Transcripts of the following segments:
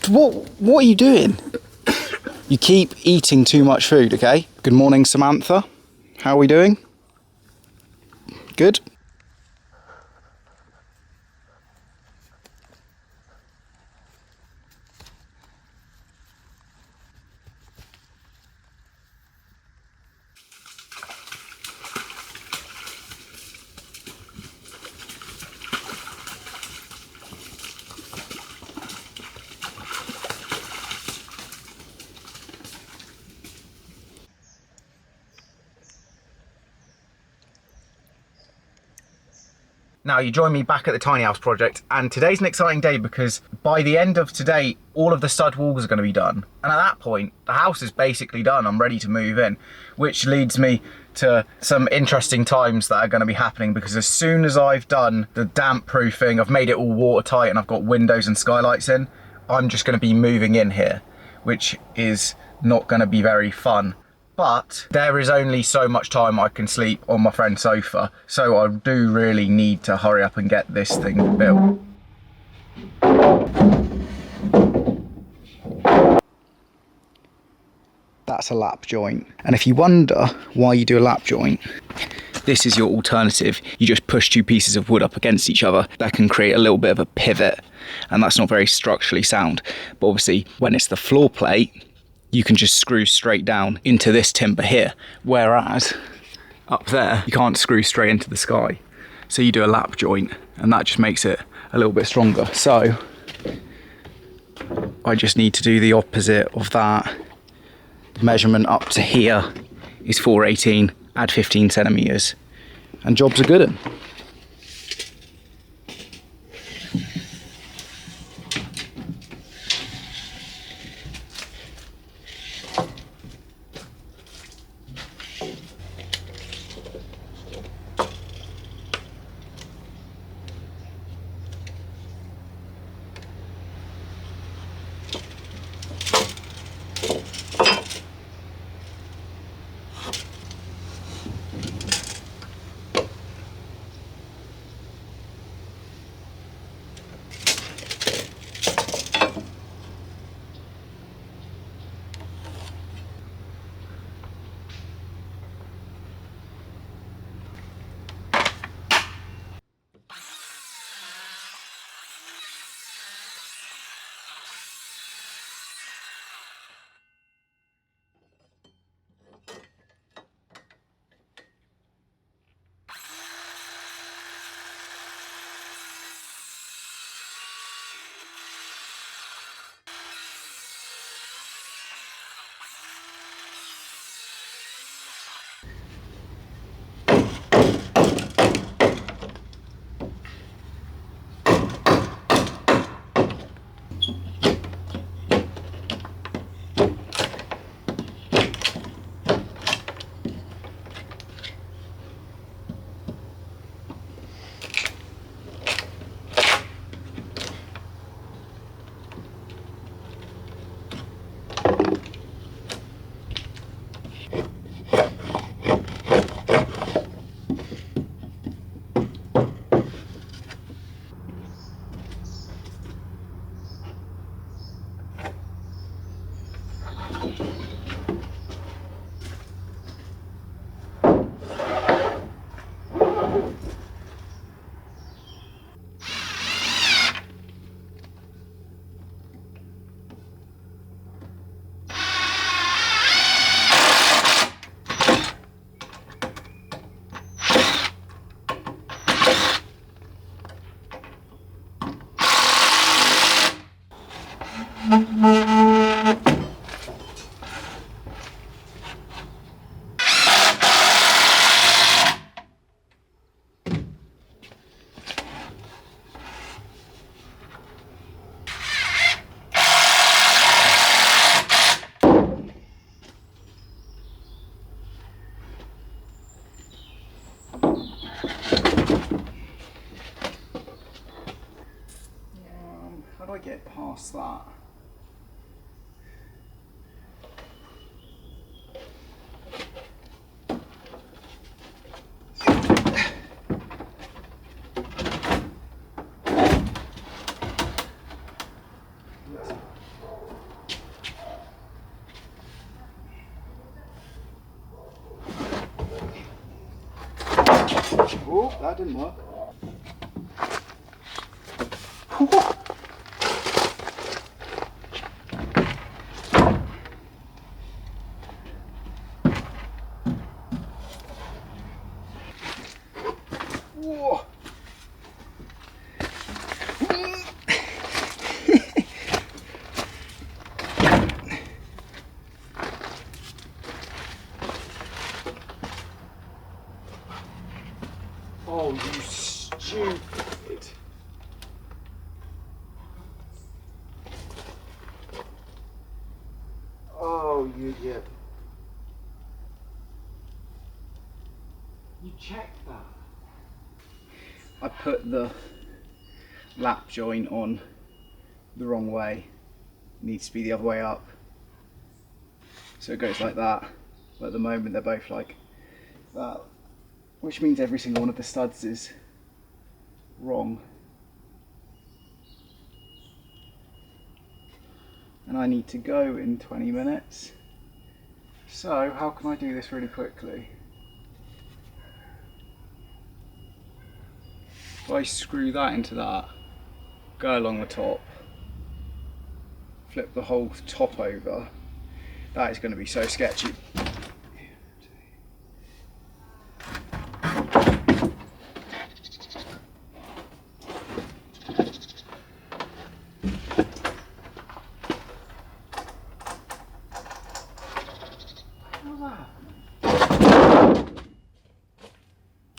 What are you doing? You keep eating too much food, okay? Good morning, Samantha. How are we doing? Good? Now, you join me back at the tiny house project, and today's an exciting day because by the end of today, all of the stud walls are going to be done. And at that point, the house is basically done. I'm ready to move in, which leads me to some interesting times that are going to be happening, because as soon as I've done the damp proofing, I've made it all watertight and I've got windows and skylights in, I'm just going to be moving in here, which is not going to be very fun. But there is only so much time I can sleep on my friend's sofa, so I do really need to hurry up and get this thing built. That's a lap joint. And if you wonder why you do a lap joint, this is your alternative. You just push two pieces of wood up against each other. That can create a little bit of a pivot, and that's not very structurally sound. But obviously, when it's the floor plate, you can just screw straight down into this timber here, whereas up there you can't screw straight into the sky. So you do a lap joint, and that just makes it a little bit stronger. So I just need to do the opposite of that. The measurement up to here is 418, add 15 centimeters, and jobs are good 'un. How do I get past that? Oh, that didn't work. Whoa. Oh, you stupid. Oh, you idiot. You checked that. I put the lap joint on the wrong way. It needs to be the other way up. So it goes like that. But at the moment they're both like that. Which means every single one of the studs is wrong. And I need to go in 20 minutes. So how can I do this really quickly? If I screw that into that, go along the top, flip the whole top over, that is going to be so sketchy.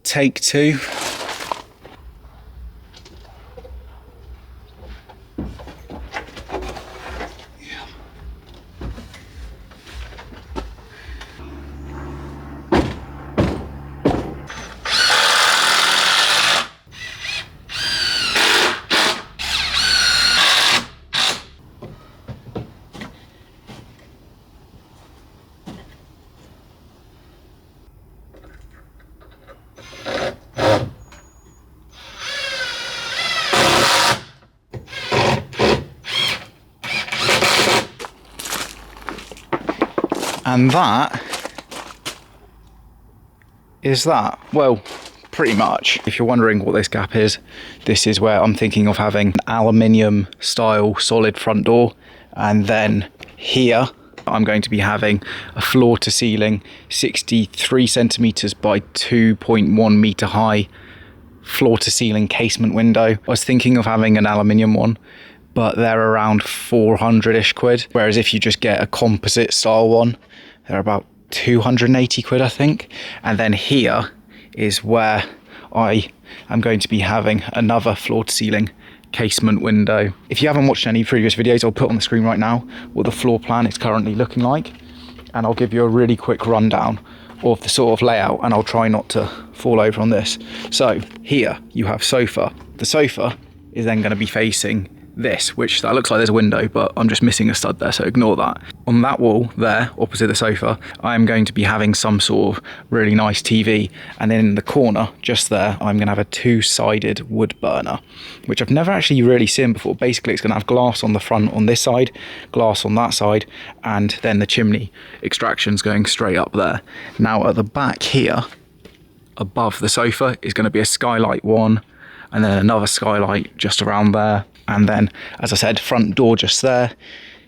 Take two. And that is that. Well, pretty much. If you're wondering what this gap is, this is where I'm thinking of having an aluminium style solid front door. And then here, I'm going to be having a floor to ceiling 63 centimeters by 2.1 meter high floor to ceiling casement window. I was thinking of having an aluminium one, but they're around 400-ish quid. Whereas if you just get a composite style one, they're about 280 quid, I think. And then here is where I am going to be having another floor to ceiling casement window. If you haven't watched any previous videos, I'll put on the screen right now what the floor plan is currently looking like. And I'll give you a really quick rundown of the sort of layout, and I'll try not to fall over on this. So here you have sofa. The sofa is then going to be facing this, which that looks like there's a window, but I'm just missing a stud there, so ignore that. On that wall there, opposite the sofa, I'm going to be having some sort of really nice TV, and then in the corner, just there, I'm going to have a two-sided wood burner, which I've never actually really seen before. Basically, it's going to have glass on the front on this side, glass on that side, and then the chimney extractions going straight up there. Now, at the back here, above the sofa, is going to be a skylight one, and then another skylight just around there. And then, as I said, front door just there,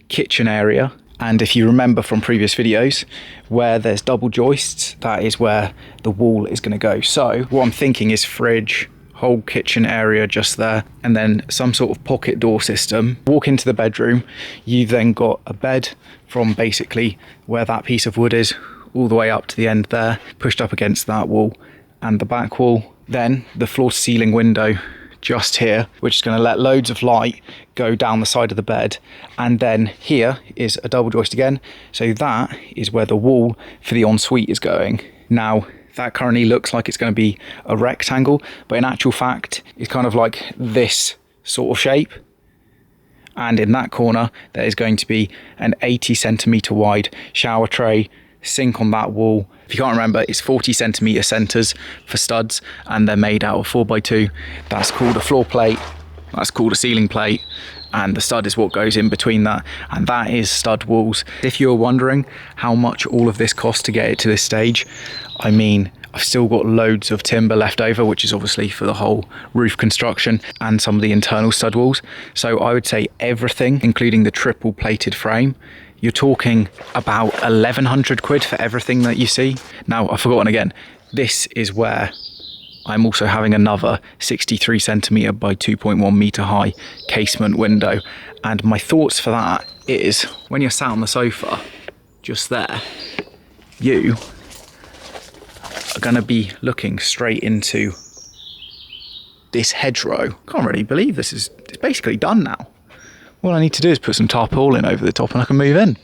kitchen area. And if you remember from previous videos, where there's double joists, that is where the wall is going to go. So what I'm thinking is fridge, whole kitchen area just there, and then some sort of pocket door system. Walk into the bedroom, you then got a bed from basically where that piece of wood is all the way up to the end there, pushed up against that wall and the back wall. Then the floor to ceiling window just here, which is going to let loads of light go down the side of the bed. And then here is a double joist again, so that is where the wall for the ensuite is going. Now that currently looks like it's going to be a rectangle, but in actual fact it's kind of like this sort of shape. And in that corner there is going to be an 80 centimeter wide shower tray, sink on that wall. If you can't remember, it's 40 centimeter centers for studs, and they're made out of 4x2. That's called a floor plate, that's called a ceiling plate, and the stud is what goes in between that, and that is stud walls. If you're wondering how much all of this costs to get it to this stage, I mean, I've still got loads of timber left over, which is obviously for the whole roof construction and some of the internal stud walls. So I would say everything, including the triple plated frame, you're talking about 1,100 quid for everything that you see. Now, I've forgotten again, this is where I'm also having another 63 centimetre by 2.1 metre high casement window. And my thoughts for that is, when you're sat on the sofa, just there, you are going to be looking straight into this hedgerow. Can't really believe it's basically done now. All I need to do is put some tarpaulin over the top and I can move in.